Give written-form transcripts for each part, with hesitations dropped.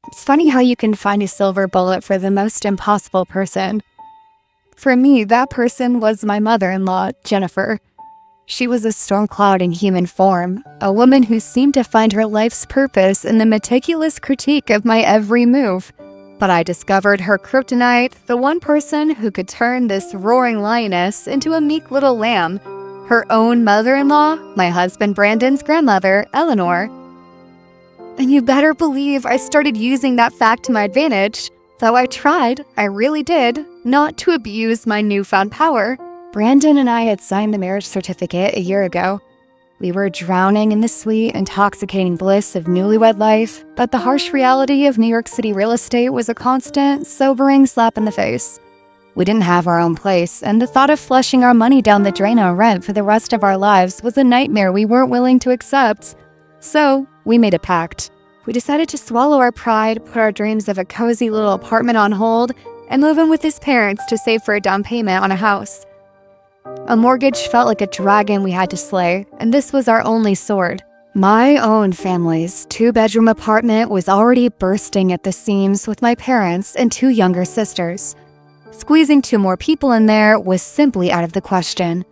It's funny how you can find a silver bullet for the most impossible person. For me, that person was my mother-in-law, Jennifer. She was a storm cloud in human form, a woman who seemed to find her life's purpose in the meticulous critique of my every move. But I discovered her kryptonite, the one person who could turn this roaring lioness into a meek little lamb, her own mother-in-law, my husband Brandon's grandmother, Eleanor. And you better believe I started using that fact to my advantage, though I tried, I really did, not to abuse my newfound power. Brandon and I had signed the marriage certificate a year ago. We were drowning in the sweet, intoxicating bliss of newlywed life, but the harsh reality of New York City real estate was a constant, sobering slap in the face. We didn't have our own place, and the thought of flushing our money down the drain on rent for the rest of our lives was a nightmare we weren't willing to accept. So, we made a pact. We decided to swallow our pride, put our dreams of a cozy little apartment on hold, and move in with his parents to save for a down payment on a house. A mortgage felt like a dragon we had to slay, and this was our only sword. My own family's two-bedroom apartment was already bursting at the seams with my parents and two younger sisters. Squeezing two more people in there was simply out of the question.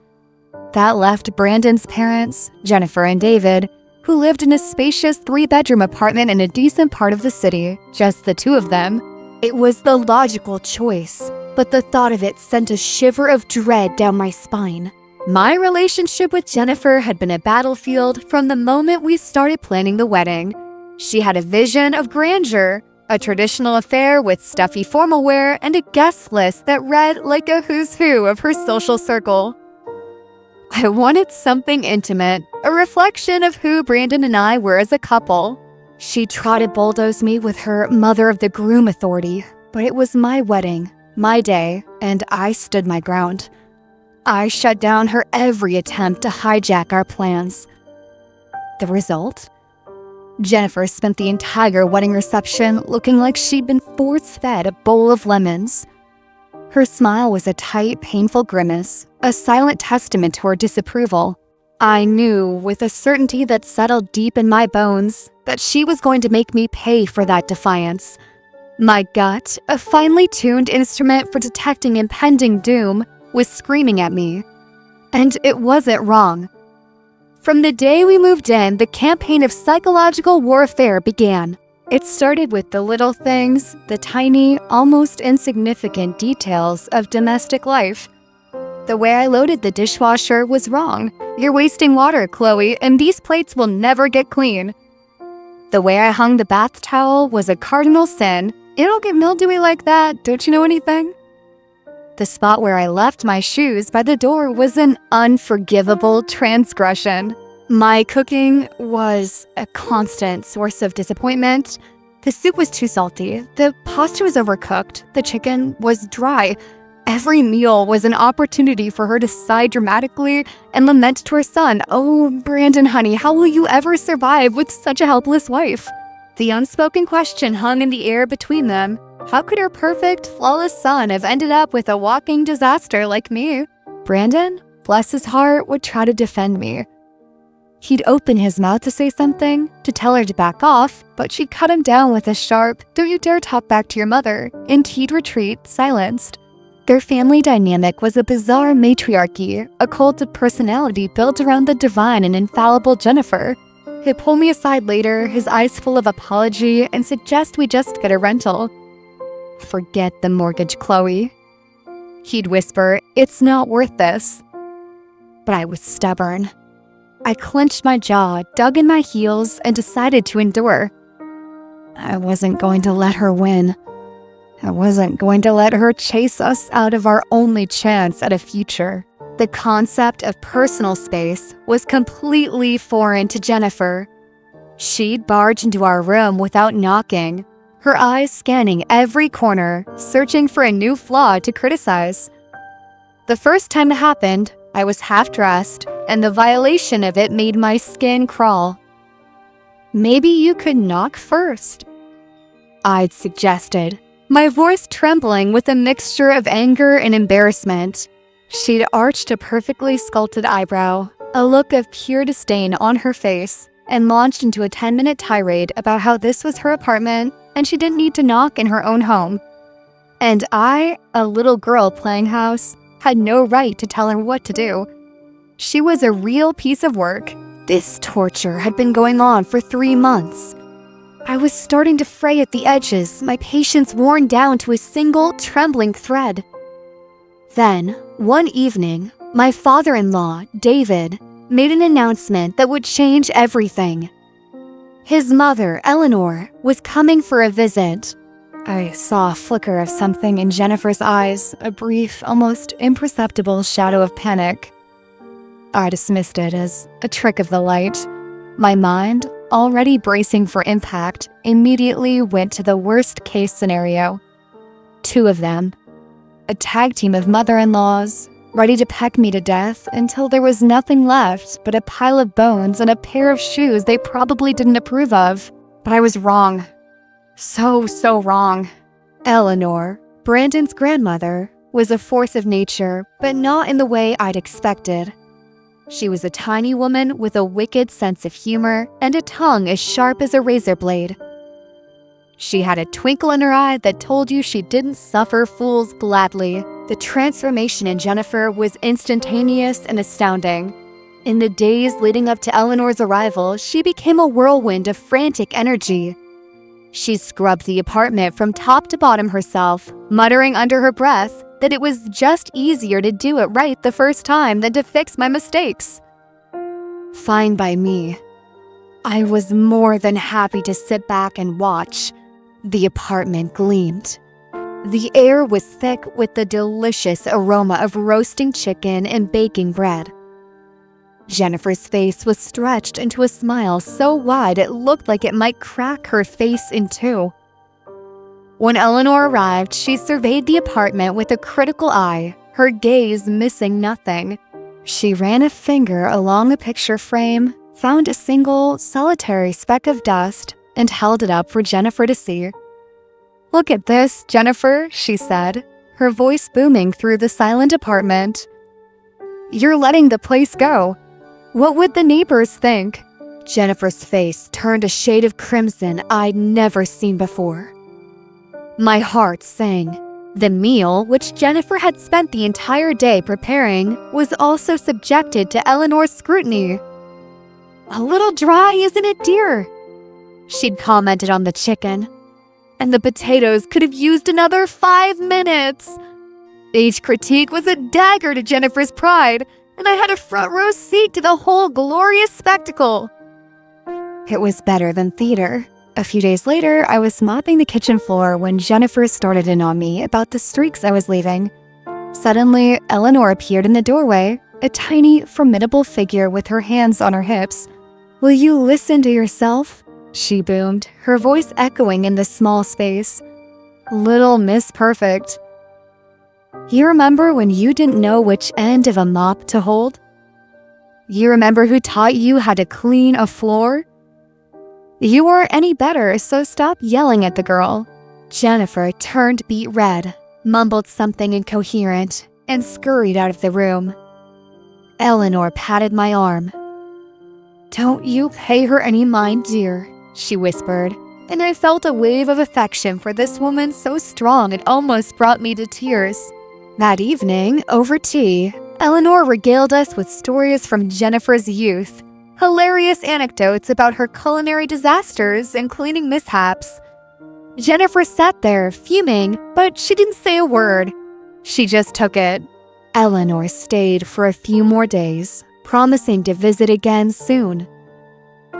That left Brandon's parents, Jennifer and David, who lived in a spacious three-bedroom apartment in a decent part of the city, just the two of them. It was the logical choice, but the thought of it sent a shiver of dread down my spine. My relationship with Jennifer had been a battlefield from the moment we started planning the wedding. She had a vision of grandeur, a traditional affair with stuffy formal wear, and a guest list that read like a who's who of her social circle. I wanted something intimate, a reflection of who Brandon and I were as a couple. She tried to bulldoze me with her mother of the groom authority, but it was my wedding, my day, and I stood my ground. I shut down her every attempt to hijack our plans. The result? Jennifer spent the entire wedding reception looking like she'd been force-fed a bowl of lemons. Her smile was a tight, painful grimace, a silent testament to her disapproval. I knew, with a certainty that settled deep in my bones, that she was going to make me pay for that defiance. My gut, a finely tuned instrument for detecting impending doom, was screaming at me. And it wasn't wrong. From the day we moved in, the campaign of psychological warfare began. It started with the little things, the tiny, almost insignificant details of domestic life. The way I loaded the dishwasher was wrong. You're wasting water, Chloe, and these plates will never get clean. The way I hung the bath towel was a cardinal sin. It'll get mildewy like that, don't you know anything? The spot where I left my shoes by the door was an unforgivable transgression. My cooking was a constant source of disappointment. The soup was too salty, the pasta was overcooked, the chicken was dry. Every meal was an opportunity for her to sigh dramatically and lament to her son, "Oh, Brandon, honey, how will you ever survive with such a helpless wife?" The unspoken question hung in the air between them. How could her perfect, flawless son have ended up with a walking disaster like me? Brandon, bless his heart, would try to defend me. He'd open his mouth to say something, to tell her to back off, but she'd cut him down with a sharp, "Don't you dare talk back to your mother," and he'd retreat, silenced. Their family dynamic was a bizarre matriarchy, a cult of personality built around the divine and infallible Jennifer. He'd pull me aside later, his eyes full of apology, and suggest we just get a rental. "Forget the mortgage, Chloe." He'd whisper, "It's not worth this." But I was stubborn. I clenched my jaw, dug in my heels, and decided to endure. I wasn't going to let her win. I wasn't going to let her chase us out of our only chance at a future. The concept of personal space was completely foreign to Jennifer. She'd barge into our room without knocking, her eyes scanning every corner, searching for a new flaw to criticize. The first time it happened, I was half-dressed, and the violation of it made my skin crawl. "Maybe you could knock first," I'd suggested, my voice trembling with a mixture of anger and embarrassment. She'd arched a perfectly sculpted eyebrow, a look of pure disdain on her face, and launched into a 10-minute tirade about how this was her apartment and she didn't need to knock in her own home. And I, a little girl playing house, had no right to tell her what to do. She was a real piece of work. This torture had been going on for 3 months. I was starting to fray at the edges, my patience worn down to a single, trembling thread. Then, one evening, my father-in-law, David, made an announcement that would change everything. His mother, Eleanor, was coming for a visit. I saw a flicker of something in Jennifer's eyes, a brief, almost imperceptible shadow of panic. I dismissed it as a trick of the light. My mind, already bracing for impact, immediately went to the worst-case scenario. 2 of them. A tag team of mother-in-laws, ready to peck me to death until there was nothing left but a pile of bones and a pair of shoes they probably didn't approve of. But I was wrong. So wrong. Eleanor, Brandon's grandmother, was a force of nature, but not in the way I'd expected. She was a tiny woman with a wicked sense of humor and a tongue as sharp as a razor blade. She had a twinkle in her eye that told you she didn't suffer fools gladly. The transformation in Jennifer was instantaneous and astounding. In the days leading up to Eleanor's arrival, she became a whirlwind of frantic energy. She scrubbed the apartment from top to bottom herself, muttering under her breath that it was just easier to do it right the first time than to fix my mistakes. Fine by me. I was more than happy to sit back and watch. The apartment gleamed. The air was thick with the delicious aroma of roasting chicken and baking bread. Jennifer's face was stretched into a smile so wide it looked like it might crack her face in two. When Eleanor arrived, she surveyed the apartment with a critical eye, her gaze missing nothing. She ran a finger along a picture frame, found a single, solitary speck of dust, and held it up for Jennifer to see. "Look at this, Jennifer," she said, her voice booming through the silent apartment. "You're letting the place go. What would the neighbors think?" Jennifer's face turned a shade of crimson I'd never seen before. My heart sang. The meal, which Jennifer had spent the entire day preparing, was also subjected to Eleanor's scrutiny. "A little dry, isn't it, dear?" She'd commented on the chicken. "And the potatoes could have used another 5 minutes." Each critique was a dagger to Jennifer's pride, and I had a front row seat to the whole glorious spectacle. It was better than theater. A few days later, I was mopping the kitchen floor when Jennifer started in on me about the streaks I was leaving. Suddenly, Eleanor appeared in the doorway, a tiny, formidable figure with her hands on her hips. "Will you listen to yourself?" she boomed, her voice echoing in the small space. "Little Miss Perfect. You remember when you didn't know which end of a mop to hold? You remember who taught you how to clean a floor? You weren't any better, so stop yelling at the girl." Jennifer turned beet red, mumbled something incoherent, and scurried out of the room. Eleanor patted my arm. "Don't you pay her any mind, dear," she whispered, and I felt a wave of affection for this woman so strong it almost brought me to tears. That evening, over tea, Eleanor regaled us with stories from Jennifer's youth, hilarious anecdotes about her culinary disasters and cleaning mishaps. Jennifer sat there, fuming, but she didn't say a word. She just took it. Eleanor stayed for a few more days, promising to visit again soon.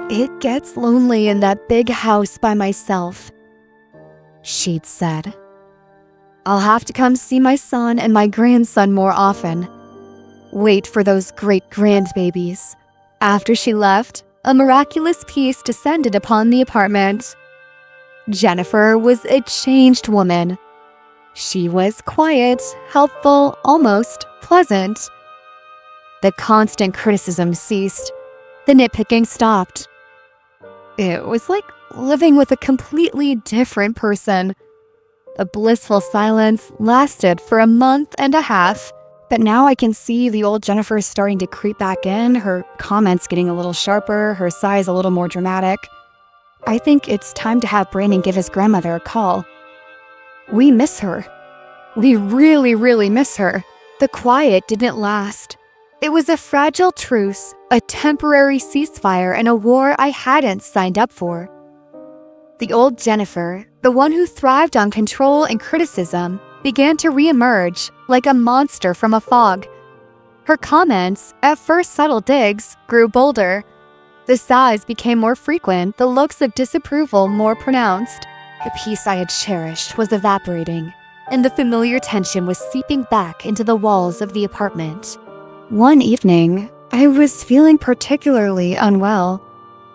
"It gets lonely in that big house by myself," she'd said. "I'll have to come see my son and my grandson more often. Wait for those great grandbabies." After she left, a miraculous peace descended upon the apartment. Jennifer was a changed woman. She was quiet, helpful, almost pleasant. The constant criticism ceased. The nitpicking stopped. It was like living with a completely different person. The blissful silence lasted for a month and a half, But now I can see the old Jennifer starting to creep back in, her comments getting a little sharper, her sighs a little more dramatic. I think it's time to have Brandon give his grandmother a call. We miss her. We really, really miss her. The quiet didn't last. It was a fragile truce, a temporary ceasefire in a war I hadn't signed up for. The old Jennifer, the one who thrived on control and criticism, began to reemerge like a monster from a fog. Her comments, at first subtle digs, grew bolder. The sighs became more frequent, the looks of disapproval more pronounced. The peace I had cherished was evaporating, and the familiar tension was seeping back into the walls of the apartment. One evening, I was feeling particularly unwell.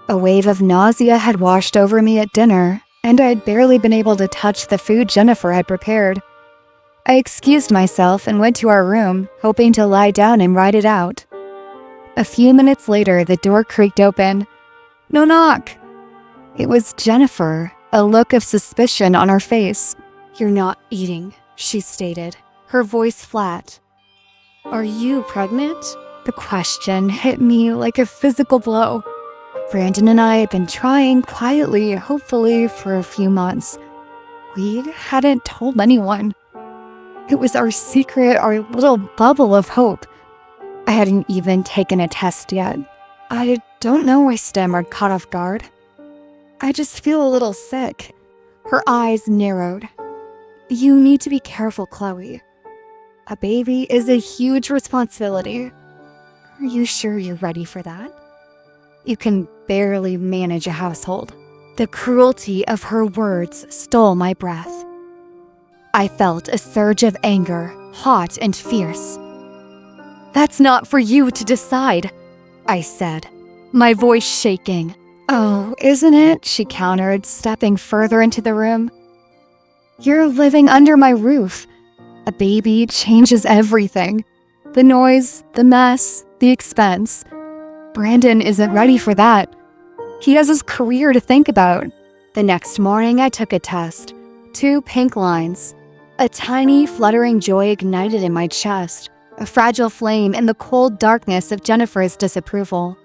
A wave of nausea had washed over me at dinner, and I had barely been able to touch the food Jennifer had prepared. I excused myself and went to our room, hoping to lie down and ride it out. A few minutes later, the door creaked open. No knock. It was Jennifer, a look of suspicion on her face. "You're not eating," she stated, her voice flat. "Are you pregnant?" The question hit me like a physical blow. Brandon and I had been trying quietly, hopefully, for a few months. We hadn't told anyone. It was our secret, our little bubble of hope. I hadn't even taken a test yet. I don't know why stammered, caught off guard. "I just feel a little sick." Her eyes narrowed. "You need to be careful, Chloe. A baby is a huge responsibility. Are you sure you're ready for that? You can barely manage a household." The cruelty of her words stole my breath. I felt a surge of anger, hot and fierce. "That's not for you to decide," I said, my voice shaking. "Oh, isn't it?" she countered, stepping further into the room. "You're living under my roof. A baby changes everything. The noise, the mess, the expense. Brandon isn't ready for that. He has his career to think about." The next morning, I took a test. 2 pink lines. A tiny, fluttering joy ignited in my chest, a fragile flame in the cold darkness of Jennifer's disapproval.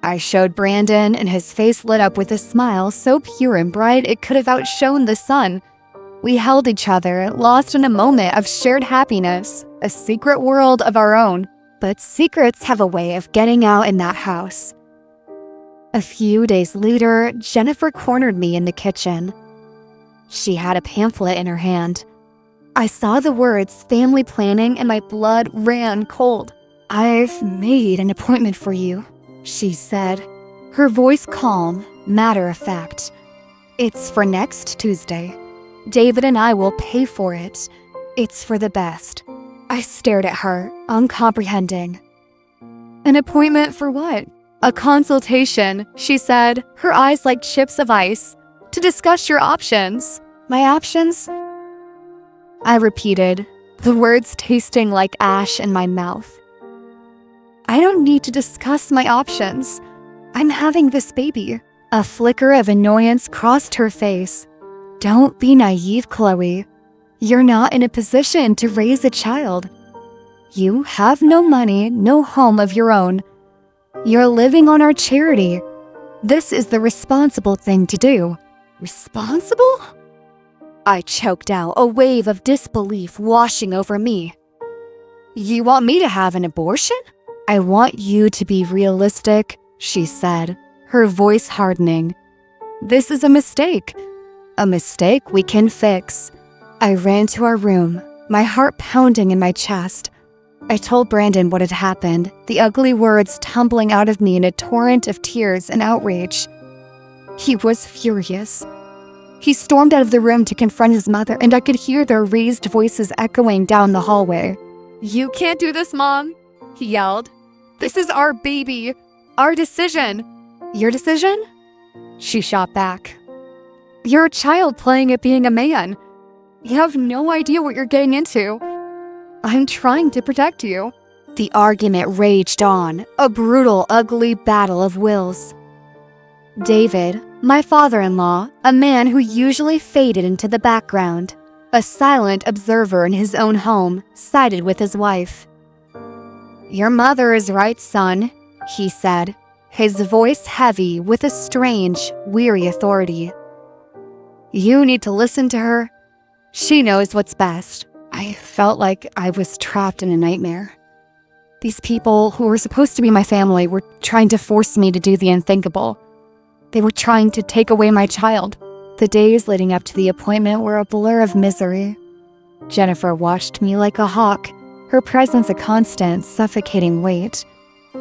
I showed Brandon, and his face lit up with a smile so pure and bright it could have outshone the sun. We held each other, lost in a moment of shared happiness, a secret world of our own. But secrets have a way of getting out in that house. A few days later, Jennifer cornered me in the kitchen. She had a pamphlet in her hand. I saw the words family planning and my blood ran cold. "I've made an appointment for you," she said, her voice calm, matter of fact. "It's for next Tuesday. David and I will pay for it. It's for the best." I stared at her, uncomprehending. "An appointment for what?" "A consultation," she said, her eyes like chips of ice. "To discuss your options." "My options?" I repeated, the words tasting like ash in my mouth. "I don't need to discuss my options. I'm having this baby." A flicker of annoyance crossed her face. "Don't be naive, Chloe. You're not in a position to raise a child. You have no money, no home of your own. You're living on our charity. This is the responsible thing to do." "Responsible?" I choked out, a wave of disbelief washing over me. "You want me to have an abortion?" "I want you to be realistic," she said, her voice hardening. "This is a mistake. A mistake we can fix." I ran to our room, my heart pounding in my chest. I told Brandon what had happened, the ugly words tumbling out of me in a torrent of tears and outrage. He was furious. He stormed out of the room to confront his mother, and I could hear their raised voices echoing down the hallway. "You can't do this, Mom," he yelled. "This is our baby, our decision." "Your decision?" She shot back. "You're a child playing at being a man. You have no idea what you're getting into. I'm trying to protect you." The argument raged on, a brutal, ugly battle of wills. David, my father-in-law, a man who usually faded into the background, a silent observer in his own home, sided with his wife. "Your mother is right, son," he said, his voice heavy with a strange, weary authority. "You need to listen to her. She knows what's best." I felt like I was trapped in a nightmare. These people who were supposed to be my family were trying to force me to do the unthinkable. They were trying to take away my child. The days leading up to the appointment were a blur of misery. Jennifer watched me like a hawk, her presence a constant, suffocating weight.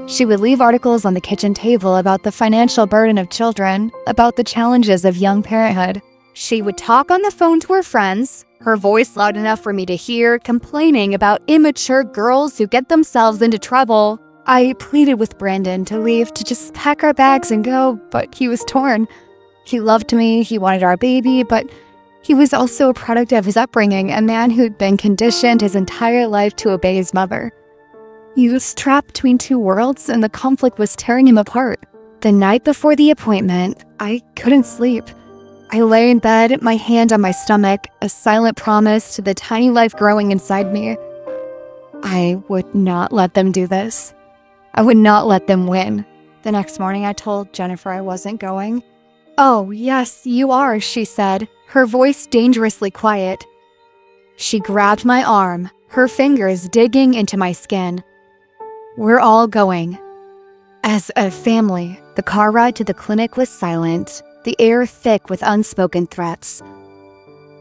She would leave articles on the kitchen table about the financial burden of children, about the challenges of young parenthood. She would talk on the phone to her friends, her voice loud enough for me to hear, complaining about immature girls who get themselves into trouble. I pleaded with Brandon to leave, to just pack our bags and go, but he was torn. He loved me, he wanted our baby, but he was also a product of his upbringing, a man who'd been conditioned his entire life to obey his mother. He was trapped between two worlds, and the conflict was tearing him apart. The night before the appointment, I couldn't sleep. I lay in bed, my hand on my stomach, a silent promise to the tiny life growing inside me. I would not let them do this. I would not let them win. The next morning, I told Jennifer I wasn't going. "Oh, yes, you are," she said, her voice dangerously quiet. She grabbed my arm, her fingers digging into my skin. "We're all going." As a family, the car ride to the clinic was silent, the air thick with unspoken threats.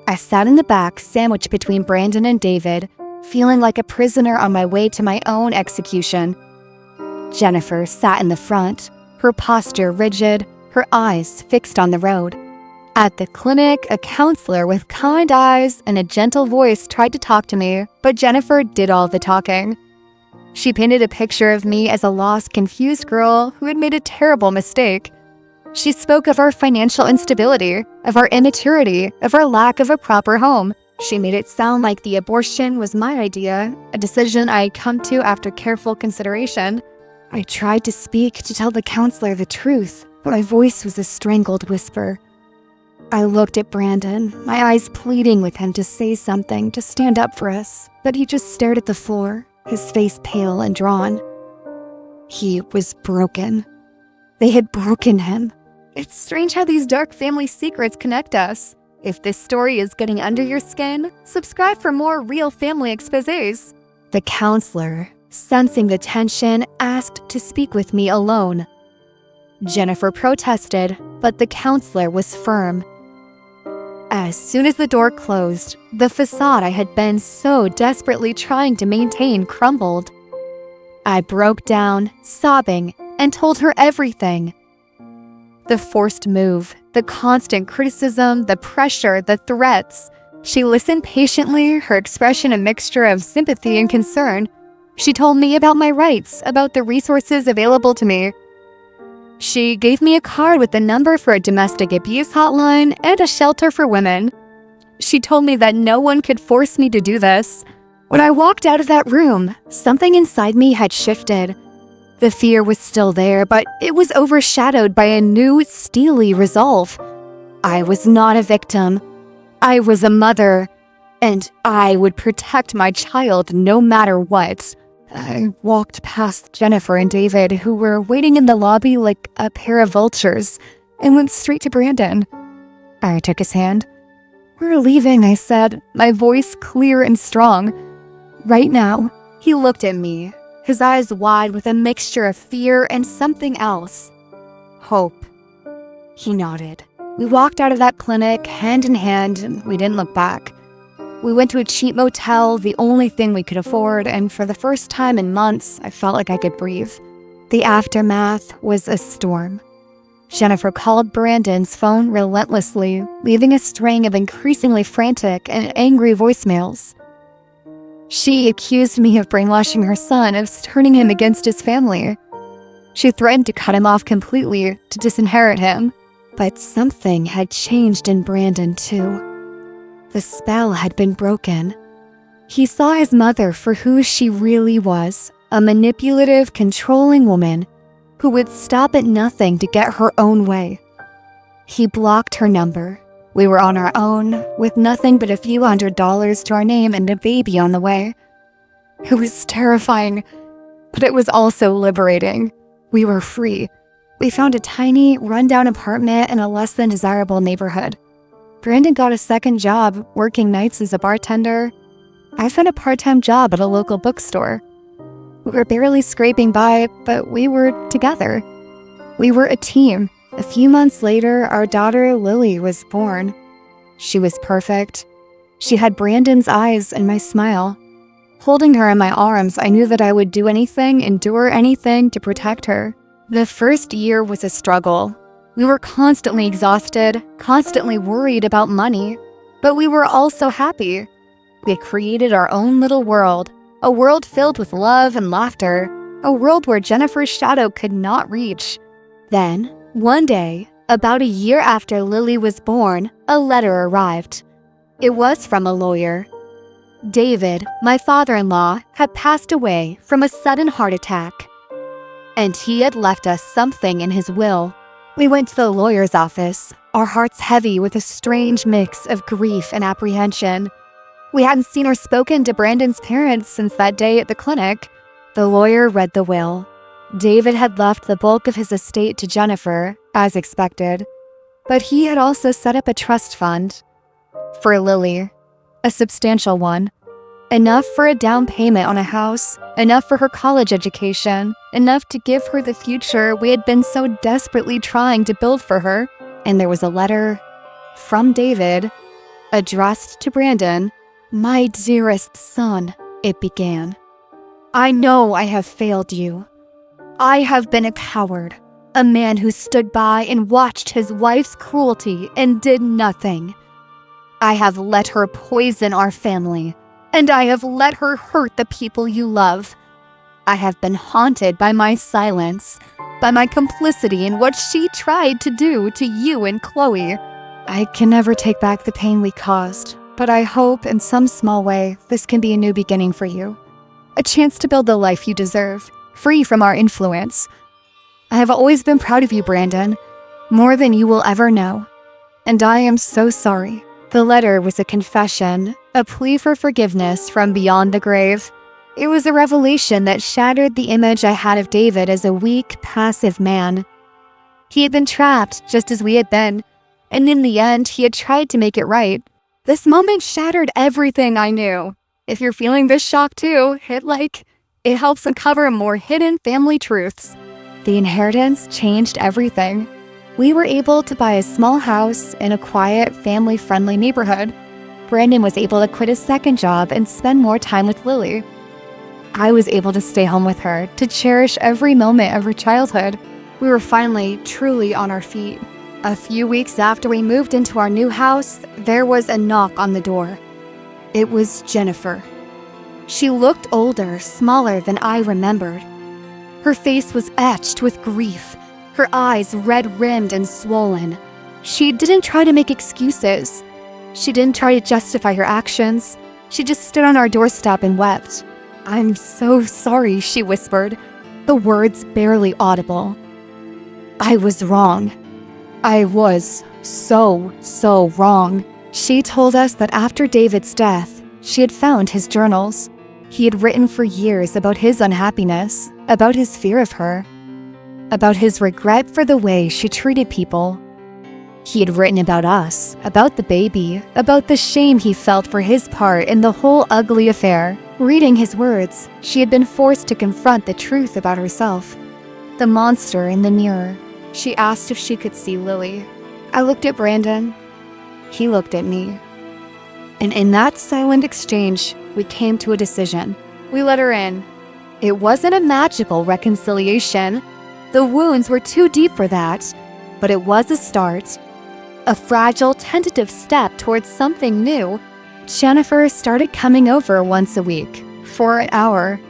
I sat in the back, sandwiched between Brandon and David, feeling like a prisoner on my way to my own execution. Jennifer sat in the front, her posture rigid, her eyes fixed on the road. At the clinic, a counselor with kind eyes and a gentle voice tried to talk to me, but Jennifer did all the talking. She painted a picture of me as a lost, confused girl who had made a terrible mistake. She spoke of our financial instability, of our immaturity, of our lack of a proper home. She made it sound like the abortion was my idea, a decision I had come to after careful consideration. I tried to speak, to tell the counselor the truth, but my voice was a strangled whisper. I looked at Brandon, my eyes pleading with him to say something, to stand up for us, but he just stared at the floor, his face pale and drawn. He was broken. They had broken him. It's strange how these dark family secrets connect us. If this story is getting under your skin, subscribe for more real family exposés. The counselor, sensing the tension, asked to speak with me alone. Jennifer protested, but the counselor was firm. As soon as the door closed, the facade I had been so desperately trying to maintain crumbled. I broke down, sobbing, and told her everything. The forced move, the constant criticism, the pressure, the threats. She listened patiently, her expression a mixture of sympathy and concern. She told me about my rights, about the resources available to me. She gave me a card with the number for a domestic abuse hotline and a shelter for women. She told me that no one could force me to do this. When I walked out of that room, something inside me had shifted. The fear was still there, but it was overshadowed by a new, steely resolve. I was not a victim. I was a mother, and I would protect my child no matter what. I walked past Jennifer and David, who were waiting in the lobby like a pair of vultures, and went straight to Brandon. I took his hand. "We're leaving," I said, my voice clear and strong. "Right now." He looked at me, his eyes wide with a mixture of fear and something else. Hope. He nodded. We walked out of that clinic hand in hand, and we didn't look back. We went to a cheap motel, the only thing we could afford, and for the first time in months, I felt like I could breathe. The aftermath was a storm. Jennifer called Brandon's phone relentlessly, leaving a string of increasingly frantic and angry voicemails. She accused me of brainwashing her son, of turning him against his family. She threatened to cut him off completely, to disinherit him. But something had changed in Brandon, too. The spell had been broken. He saw his mother for who she really was, a manipulative, controlling woman who would stop at nothing to get her own way. He blocked her number, We were on our own, with nothing but a few $100 to our name and a baby on the way. It was terrifying, but it was also liberating. We were free. We found a tiny, rundown apartment in a less than desirable neighborhood. Brandon got a second job, working nights as a bartender. I found a part-time job at a local bookstore. We were barely scraping by, but we were together. We were a team. A few months later, our daughter Lily was born. She was perfect. She had Brandon's eyes and my smile. Holding her in my arms, I knew that I would do anything, endure anything to protect her. The first year was a struggle. We were constantly exhausted, constantly worried about money, but we were also happy. We had created our own little world, a world filled with love and laughter, a world where Jennifer's shadow could not reach. Then, one day, about a year after Lily was born, a letter arrived. It was from a lawyer. David, my father-in-law, had passed away from a sudden heart attack, and he had left us something in his will. We went to the lawyer's office, our hearts heavy with a strange mix of grief and apprehension. We hadn't seen or spoken to Brandon's parents since that day at the clinic. The lawyer read the will. David had left the bulk of his estate to Jennifer, as expected, but he had also set up a trust fund for Lily, a substantial one. Enough for a down payment on a house, enough for her college education, enough to give her the future we had been so desperately trying to build for her. And there was a letter from David, addressed to Brandon. "My dearest son," it began. "I know I have failed you. I have been a coward, a man who stood by and watched his wife's cruelty and did nothing. I have let her poison our family, and I have let her hurt the people you love. I have been haunted by my silence, by my complicity in what she tried to do to you and Chloe. I can never take back the pain we caused, but I hope in some small way this can be a new beginning for you. A chance to build the life you deserve, free from our influence. I have always been proud of you, Brandon, more than you will ever know. And I am so sorry." The letter was a confession, a plea for forgiveness from beyond the grave. It was a revelation that shattered the image I had of David as a weak, passive man. He had been trapped just as we had been, and in the end, he had tried to make it right. This moment shattered everything I knew. If you're feeling this shock too, hit like. It helps uncover more hidden family truths. The inheritance changed everything. We were able to buy a small house in a quiet, family-friendly neighborhood. Brandon was able to quit his second job and spend more time with Lily. I was able to stay home with her, to cherish every moment of her childhood. We were finally, truly on our feet. A few weeks after we moved into our new house, there was a knock on the door. It was Jennifer. She looked older, smaller than I remembered. Her face was etched with grief, her eyes red-rimmed and swollen. She didn't try to make excuses. She didn't try to justify her actions. She just stood on our doorstep and wept. "I'm so sorry," she whispered, the words barely audible. "I was wrong. I was so wrong." She told us that after David's death, she had found his journals. He had written for years about his unhappiness, about his fear of her, about his regret for the way she treated people. He had written about us, about the baby, about the shame he felt for his part in the whole ugly affair. Reading his words, she had been forced to confront the truth about herself. The monster in the mirror. She asked if she could see Lily. I looked at Brandon. He looked at me. And in that silent exchange, we came to a decision. We let her in. It wasn't a magical reconciliation. The wounds were too deep for that, but it was a start. A fragile, tentative step towards something new. Jennifer started coming over once a week, for an hour.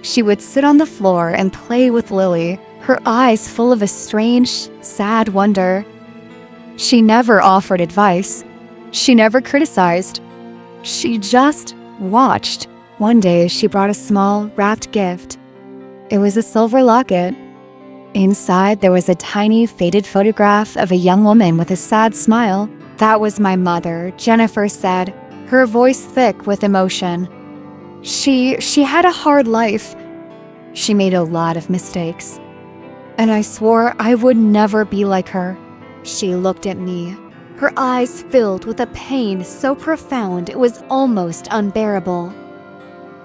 She would sit on the floor and play with Lily, her eyes full of a strange, sad wonder. She never offered advice. She never criticized. She just watched. One day, she brought a small, wrapped gift. It was a silver locket. Inside, there was a tiny, faded photograph of a young woman with a sad smile. That was my mother, Jennifer said, her voice thick with emotion. She had a hard life. She made a lot of mistakes. And I swore I would never be like her. She looked at me, her eyes filled with a pain so profound it was almost unbearable.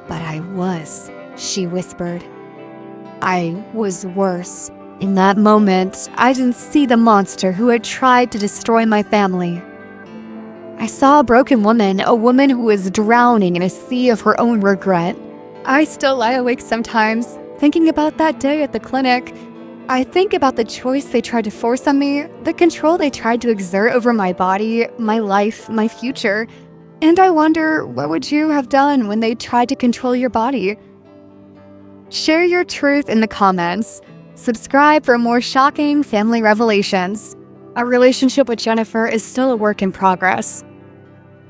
But I was, she whispered. I was worse. In that moment, I didn't see the monster who had tried to destroy my family. I saw a broken woman, a woman who was drowning in a sea of her own regret. I still lie awake sometimes, thinking about that day at the clinic. I think about the choice they tried to force on me, the control they tried to exert over my body, my life, my future. And I wonder, what would you have done when they tried to control your body? Share your truth in the comments. Subscribe for more shocking family revelations. Our relationship with Jennifer is still a work in progress.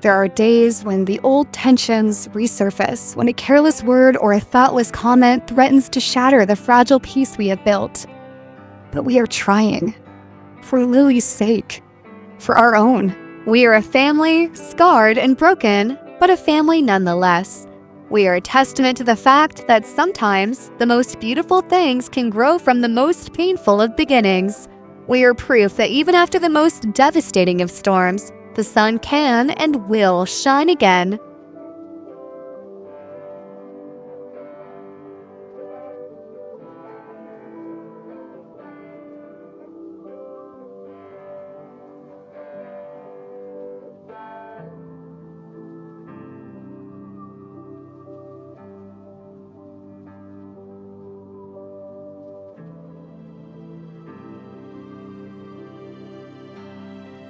There are days when the old tensions resurface, when a careless word or a thoughtless comment threatens to shatter the fragile peace we have built. But we are trying. For Lily's sake. For our own. We are a family, scarred and broken, but a family nonetheless. We are a testament to the fact that sometimes the most beautiful things can grow from the most painful of beginnings. We are proof that even after the most devastating of storms, the sun can and will shine again